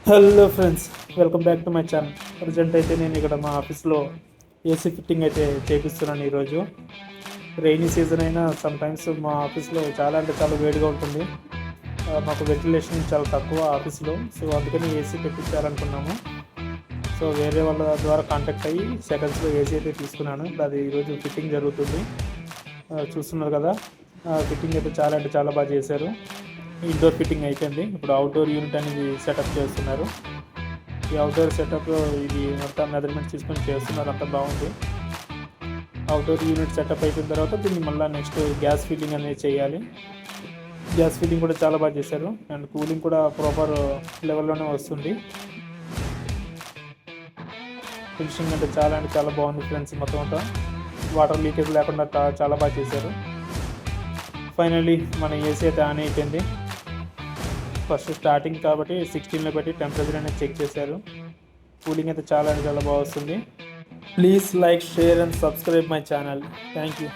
Hello friends, welcome back to my channel. Present అయితే నేను ఇక్కడ మా ఆఫీస్లో ఏసీ ఫిట్టింగ్ అయితే చేపిస్తున్నాను. ఈరోజు రైనీ సీజన్ అయినా సమ్ టైమ్స్ మా ఆఫీస్లో చాలా అంటే చాలా వేడిగా ఉంటుంది. మాకు వెంటిలేషన్ చాలా తక్కువ ఆఫీస్లో. సో అందుకని ఏసీ పెట్టించాలనుకున్నాము. సో వేరే వాళ్ళ ద్వారా కాంటాక్ట్ అయ్యి సెకండ్స్లో ఏసీ అయితే తీసుకున్నాను. అది ఈరోజు ఫిట్టింగ్ జరుగుతుంది. చూస్తున్నారు కదా, ఫిట్టింగ్ అయితే చాలా అంటే చాలా బాగా చేశారు. ఇండోర్ ఫిట్టింగ్ అయిపోయింది. ఇప్పుడు అవుట్డోర్ యూనిట్ అనేది సెటప్ చేస్తున్నారు. ఈ అవుట్డోర్ సెటప్ ఇది అంతా మెజర్మెంట్స్ తీసుకొని చేస్తున్నారు. అంతా బాగుంది. అవుట్డోర్ యూనిట్ సెటప్ అయిపోయిన తర్వాత దీన్ని మళ్ళీ నెక్స్ట్ గ్యాస్ ఫిల్లింగ్ అనేది చేయాలి. గ్యాస్ ఫిల్లింగ్ కూడా చాలా బాగా చేశారు. అండ్ కూలింగ్ కూడా ప్రాపర్ లెవెల్లోనే వస్తుంది. ఫినిషింగ్ అంటే చాలా బాగుంది ఫ్రెండ్స్. మొత్తం అంతా వాటర్ లీకేజ్ లేకుండా చాలా బాగా చేశారు. ఫైనల్లీ మన ఏసీ అయితే ఆన్ అయిపోయింది. ఫస్ట్ స్టార్టింగ్ కాబట్టి 16లో పెట్టి టెంపరేచర్ అనేది చెక్ చేశారు. కూలింగ్ అయితే చాలా బాగా వస్తుంది. Please like, share and subscribe my channel. Thank you.